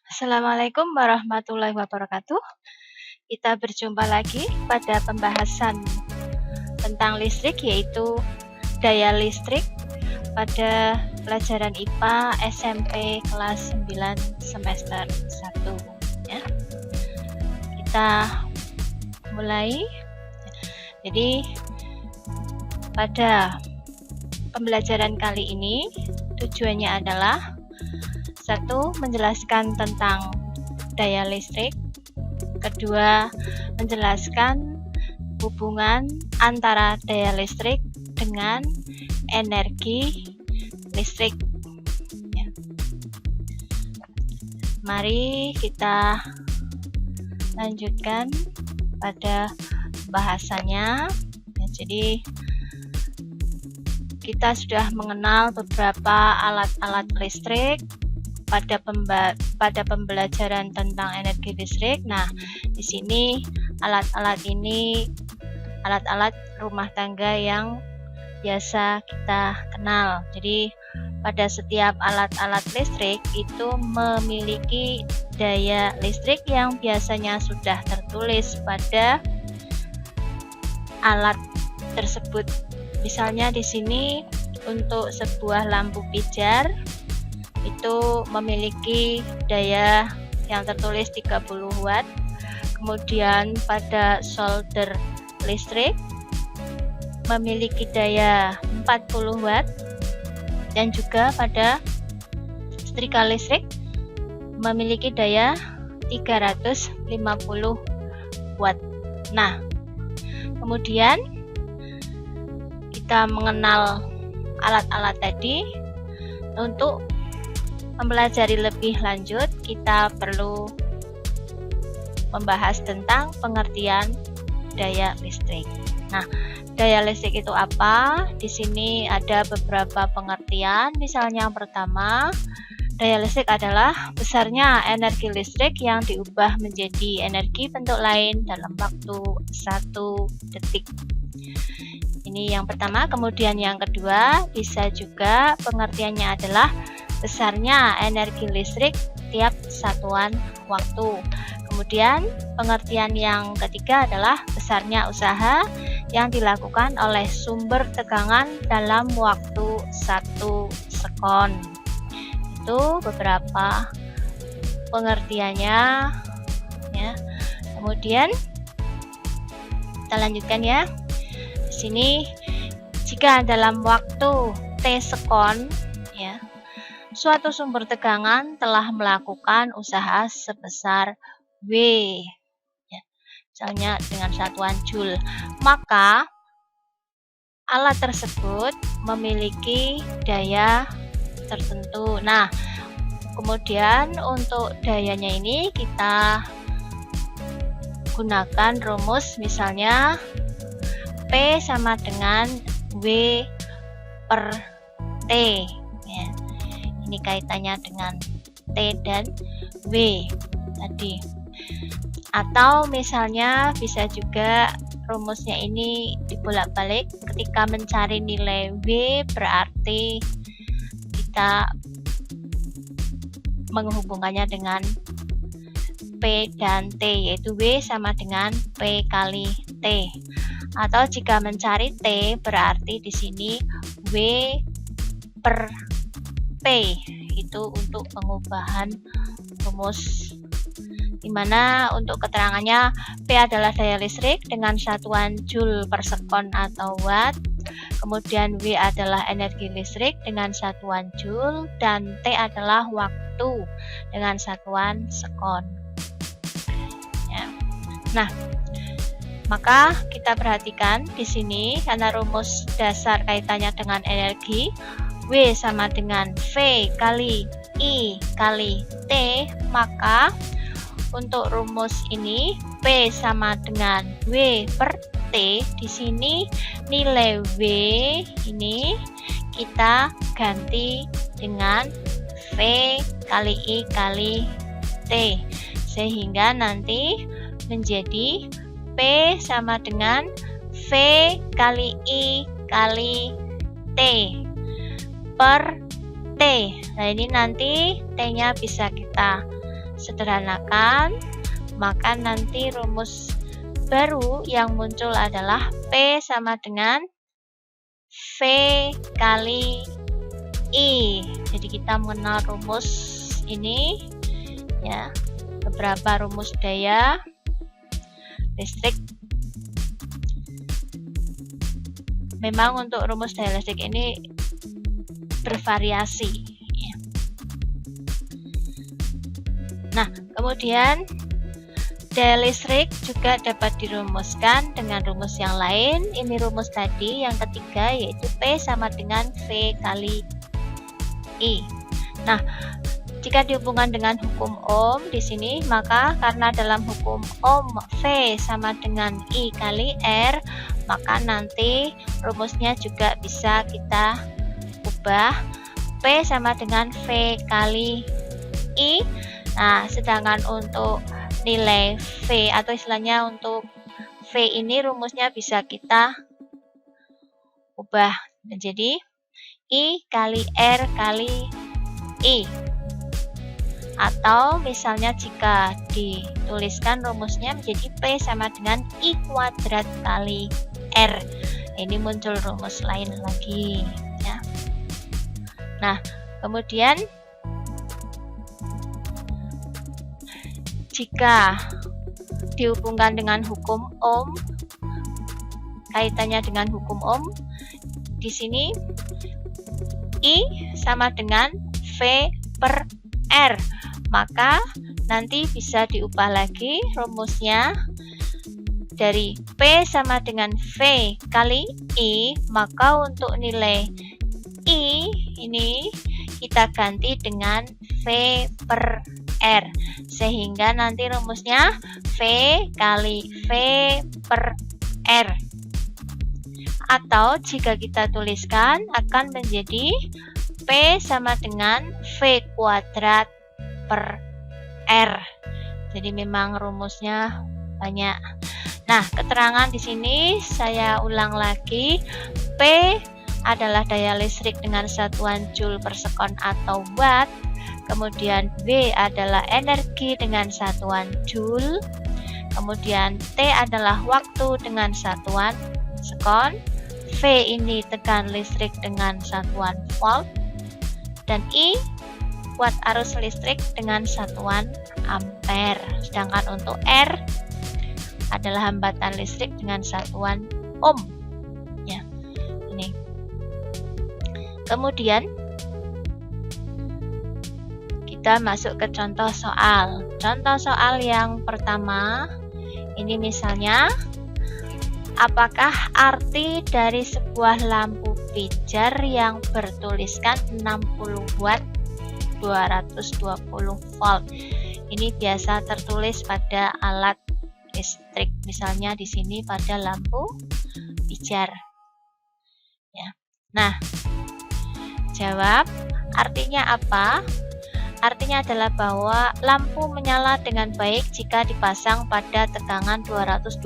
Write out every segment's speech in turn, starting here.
Assalamualaikum warahmatullahi wabarakatuh. Kita berjumpa lagi pada pembahasan tentang listrik, yaitu daya listrik pada pelajaran IPA SMP kelas 9 semester 1 ya. Kita mulai. Jadi pada pembelajaran kali ini tujuannya adalah satu, menjelaskan tentang daya listrik. Kedua, menjelaskan hubungan antara daya listrik dengan energi listrik. Ya. Mari kita lanjutkan pada bahasannya. Ya, jadi kita sudah mengenal beberapa alat-alat listrik pada pembelajaran tentang energi listrik. Nah, di sini alat-alat ini alat-alat rumah tangga yang biasa kita kenal. Jadi pada setiap alat-alat listrik itu memiliki daya listrik yang biasanya sudah tertulis pada alat tersebut. Misalnya di sini untuk sebuah lampu pijar itu memiliki daya yang tertulis 30 watt. Kemudian pada solder listrik memiliki daya 40 watt, dan juga pada setrika listrik memiliki daya 350 watt. Nah, kemudian kita mengenal alat-alat tadi. Untuk mempelajari lebih lanjut, kita perlu membahas tentang pengertian daya listrik. Nah, daya listrik itu apa? Di sini ada beberapa pengertian. Misalnya yang pertama, daya listrik adalah besarnya energi listrik yang diubah menjadi energi bentuk lain dalam waktu 1 detik. Ini yang pertama. Kemudian yang kedua, bisa juga pengertiannya adalah besarnya energi listrik tiap satuan waktu. Kemudian pengertian yang ketiga adalah besarnya usaha yang dilakukan oleh sumber tegangan dalam waktu 1 sekon. Itu beberapa pengertiannya ya. Kemudian kita lanjutkan ya. Di sini jika dalam waktu T sekon ya, suatu sumber tegangan telah melakukan usaha sebesar W, ya, misalnya dengan satuan Joule, maka alat tersebut memiliki daya tertentu. Nah, kemudian untuk dayanya ini kita gunakan rumus, misalnya P sama dengan W per T. Ya. Ini kaitannya dengan T dan W tadi. Atau misalnya bisa juga rumusnya ini dibolak-balik. Ketika mencari nilai W berarti kita menghubungkannya dengan P dan T, yaitu W sama dengan P kali T. Atau jika mencari T berarti di sini W per P, itu untuk pengubahan rumus, dimana untuk keterangannya P adalah daya listrik dengan satuan Joule per sekon atau watt, kemudian W adalah energi listrik dengan satuan Joule, dan T adalah waktu dengan satuan sekon ya. Nah, maka kita perhatikan di sini, karena rumus dasar kaitannya dengan energi, W sama dengan V kali I kali T, maka untuk rumus ini P sama dengan W per T. Di sini nilai W ini kita ganti dengan V kali I kali T, sehingga nanti menjadi P sama dengan V kali I kali T per T. Nah, ini nanti T-nya bisa kita sederhanakan, maka nanti rumus baru yang muncul adalah P sama dengan V kali I. Jadi kita mengenal rumus ini ya, beberapa rumus daya listrik. Memang untuk rumus daya listrik ini bervariasi ya. Nah, kemudian daya listrik juga dapat dirumuskan dengan rumus yang lain. Ini rumus tadi yang ketiga, yaitu P sama dengan V kali I. Nah, jika dihubungkan dengan hukum Ohm di sini, maka karena dalam hukum Ohm V sama dengan I kali R, maka nanti rumusnya juga bisa kita ubah P sama dengan V kali I. Nah, sedangkan untuk nilai V atau istilahnya untuk V ini rumusnya bisa kita ubah menjadi I kali R kali I. Atau misalnya jika dituliskan rumusnya menjadi P sama dengan I kuadrat kali R. Ini muncul rumus lain lagi ya. Nah, kemudian jika dihubungkan dengan hukum Ohm, kaitannya dengan hukum Ohm, di sini I sama dengan V per R, maka nanti bisa diubah lagi rumusnya dari P sama dengan V kali I, maka untuk nilai I ini kita ganti dengan V per R, sehingga nanti rumusnya V kali V per R. Atau jika kita tuliskan akan menjadi P sama dengan V kuadrat per R. Jadi memang rumusnya banyak. Nah, keterangan di sini saya ulang lagi. P adalah daya listrik dengan satuan joule per sekon atau watt. Kemudian W adalah energi dengan satuan joule. Kemudian T adalah waktu dengan satuan sekon. V ini tegangan listrik dengan satuan volt. Dan I watt arus listrik dengan satuan ampere. Sedangkan untuk R adalah hambatan listrik dengan satuan ohm. Ya, ini. Kemudian kita masuk ke contoh soal. Contoh soal yang pertama, ini misalnya, apakah arti dari sebuah lampu pijar yang bertuliskan 60 watt 220 volt? Ini biasa tertulis pada alat listrik, misalnya di sini pada lampu pijar. Ya. Nah, jawab, artinya apa? Artinya adalah bahwa lampu menyala dengan baik jika dipasang pada tegangan 220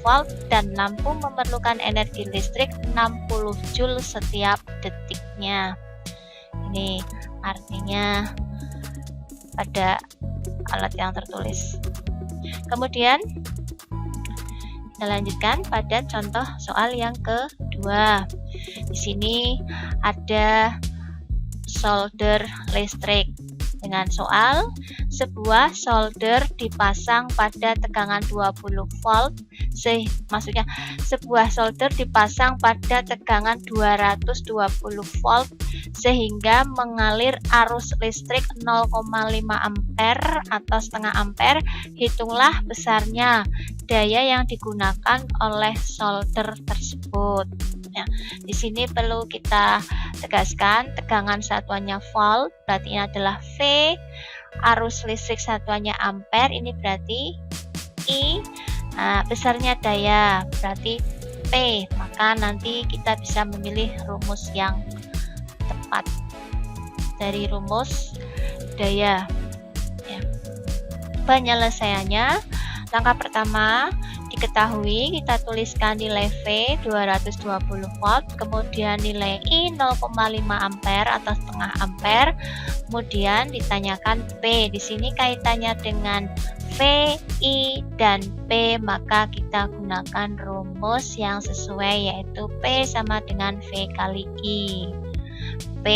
volt dan lampu memerlukan energi listrik 60 joule setiap detiknya. Ini artinya pada alat yang tertulis. Kemudian kita lanjutkan pada contoh soal yang kedua. Di sini ada solder listrik. Dengan soal, sebuah solder dipasang pada tegangan 20 volt, maksudnya sebuah solder dipasang pada tegangan 220 volt sehingga mengalir arus listrik 0,5 ampere atau setengah ampere. Hitunglah besarnya daya yang digunakan oleh solder tersebut. Ya, di sini perlu kita tegaskan tegangan satuannya volt, berarti ini adalah V, arus listrik satuannya ampere, ini berarti I. Nah, besarnya daya berarti P, maka nanti kita bisa memilih rumus yang tepat dari rumus daya. Ya. Penyelesaiannya, langkah pertama, diketahui, kita tuliskan nilai V 220 volt, kemudian nilai I 0,5 ampere atau setengah ampere. Kemudian ditanyakan P. Di sini kaitannya dengan V, I, dan P, maka kita gunakan rumus yang sesuai, yaitu P sama dengan V kali I. P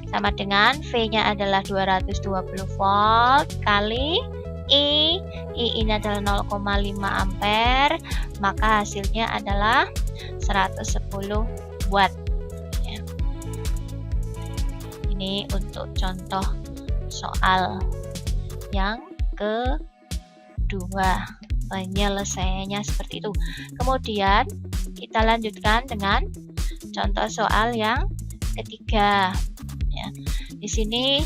sama dengan V-nya adalah 220 volt kali I ini adalah 0,5 ampere, maka hasilnya adalah 110 watt. Ya. Ini untuk contoh soal yang kedua, penyelesaiannya seperti itu. Kemudian kita lanjutkan dengan contoh soal yang ketiga. Ya. Di sini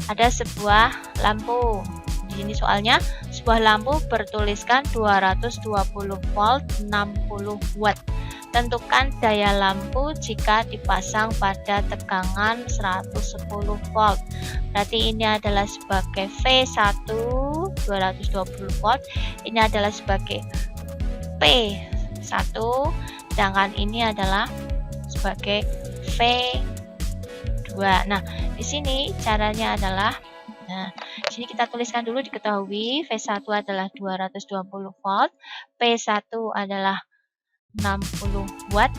ada sebuah lampu. Di sini soalnya sebuah lampu bertuliskan 220 volt 60 watt. Tentukan daya lampu jika dipasang pada tegangan 110 volt. Berarti ini adalah sebagai V1 220 volt. Ini adalah sebagai P1, sedangkan ini adalah sebagai V2. Nah, di sini caranya adalah, di sini kita tuliskan dulu, diketahui V1 adalah 220 volt, P1 adalah 60 watt.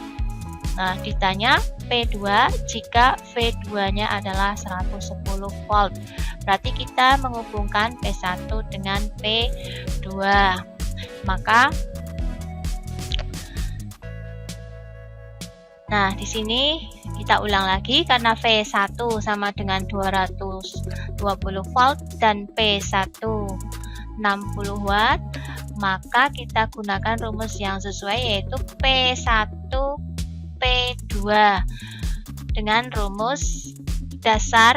Nah, ditanya P2 jika V2-nya adalah 110 volt. Berarti kita menghubungkan P1 dengan P2. Maka di sini kita ulang lagi, karena V1 sama dengan 220 volt dan P1 60 watt, maka kita gunakan rumus yang sesuai, yaitu P1 P2 dengan rumus dasar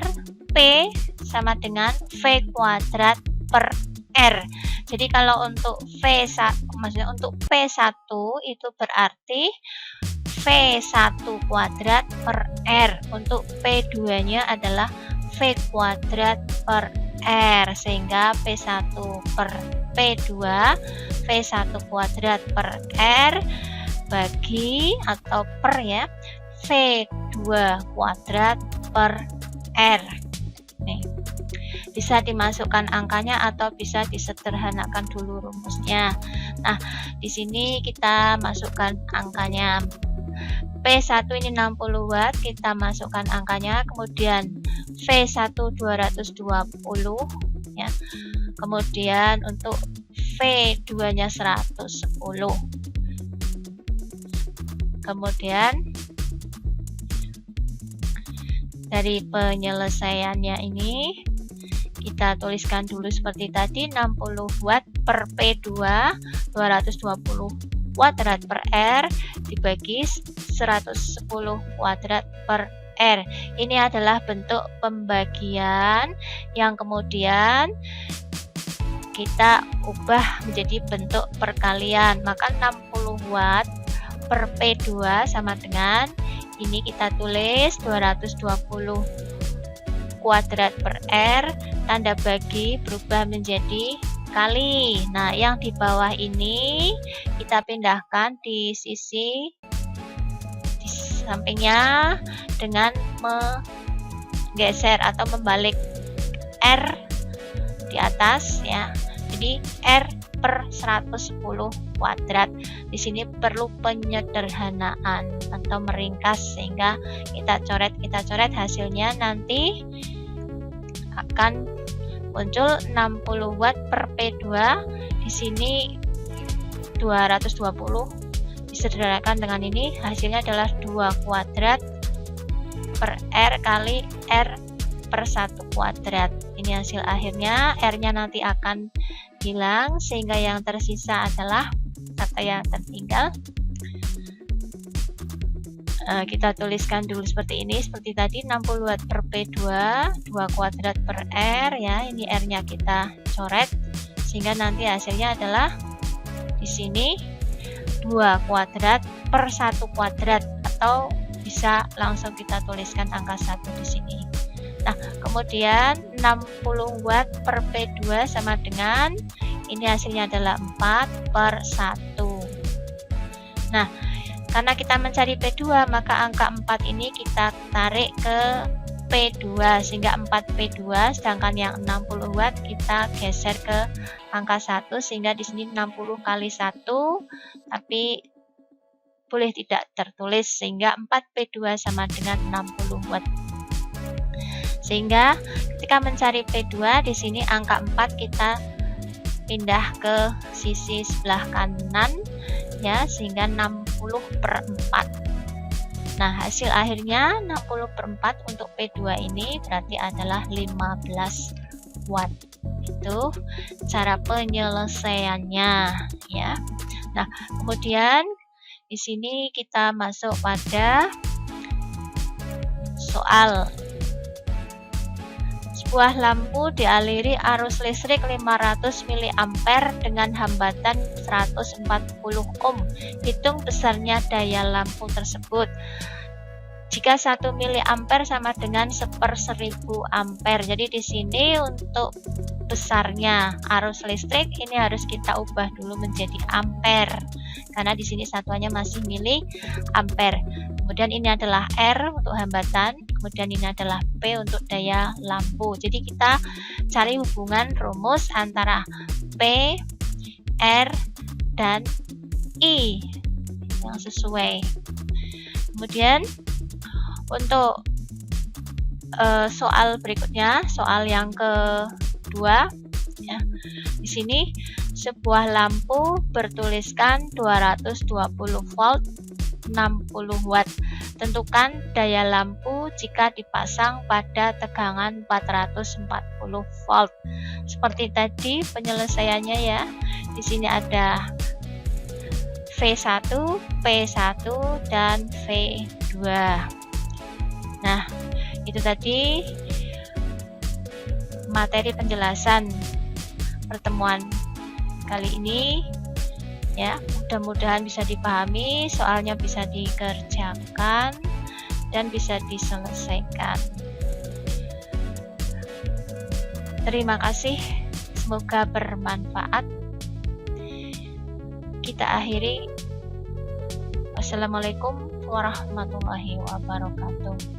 P sama dengan V kuadrat per R. Jadi kalau untuk maksudnya untuk P1 itu berarti V1 kuadrat per R. Untuk P2-nya adalah V kuadrat per R, sehingga P1 per P2 V1 kuadrat per R bagi atau per ya V2 kuadrat per R. Nih, bisa dimasukkan angkanya atau bisa disederhanakan dulu rumusnya. Nah, di sini kita masukkan angkanya. P1 ini 60 watt, kita masukkan angkanya, kemudian V1 220 ya. Kemudian untuk V2-nya 110. Kemudian dari penyelesaiannya ini kita tuliskan dulu seperti tadi, 60 watt per P2 220 kuadrat per R dibagi 110 kuadrat per R. Ini adalah bentuk pembagian yang kemudian kita ubah menjadi bentuk perkalian. Maka 60 watt per P2 sama dengan ini, kita tulis 220 kuadrat per R, tanda bagi berubah menjadi kali. Nah, yang di bawah ini kita pindahkan di sisi di sampingnya dengan menggeser atau membalik R di atas ya. Jadi R per 110 kuadrat. Di sini perlu penyederhanaan atau meringkas, sehingga kita coret hasilnya nanti akan muncul 60 watt per P2. Di sini 220 disederhanakan dengan ini, hasilnya adalah 2 kuadrat per R kali R per 1 kuadrat. Ini hasil akhirnya. R-nya nanti akan hilang, sehingga yang tersisa adalah atau yang tertinggal. Kita tuliskan dulu seperti ini, seperti tadi 60 watt per P2 2 kuadrat per R ya. Ini R-nya kita coret, sehingga nanti hasilnya adalah di sini 2 kuadrat per 1 kuadrat, atau bisa langsung kita tuliskan angka 1 di sini. Nah, kemudian 60 watt per P2 sama dengan, ini hasilnya adalah 4/1. Nah, karena kita mencari P2, maka angka 4 ini kita tarik ke P2, sehingga 4 P2, sedangkan yang 60 watt kita geser ke angka 1, sehingga di sini 60 kali 1, tapi boleh tidak tertulis, sehingga 4 P2 sama dengan 60 watt. Sehingga ketika mencari P2, di sini angka 4 kita pindah ke sisi sebelah kanan, ya, sehingga 60/4. Nah, hasil akhirnya 60/4 untuk P2 ini berarti adalah 15 watt. Itu cara penyelesaiannya, ya. Nah, kemudian di sini kita masuk pada soal. Sebuah lampu dialiri arus listrik 500 mA dengan hambatan 140 ohm. Hitung besarnya daya lampu tersebut. Jika 1 mA sama dengan 1/1000 ampere. Jadi di sini untuk besarnya arus listrik ini harus kita ubah dulu menjadi ampere. Karena di sini satuannya masih mili ampere. Kemudian ini adalah R untuk hambatan, kemudian ini adalah P untuk daya lampu. Jadi kita cari hubungan rumus antara P, R, dan I yang sesuai. Kemudian untuk soal berikutnya, soal yang kedua, ya. Di sini sebuah lampu bertuliskan 220 volt 60 watt. Tentukan daya lampu jika dipasang pada tegangan 440 volt. Seperti tadi penyelesaiannya, ya. Di sini ada V1, P1, dan V2. Nah, itu tadi materi penjelasan pertemuan kali ini, ya. Mudah-mudahan bisa dipahami, soalnya bisa dikerjakan dan bisa diselesaikan. Terima kasih, semoga bermanfaat. Kita akhiri. Wassalamualaikum warahmatullahi wabarakatuh.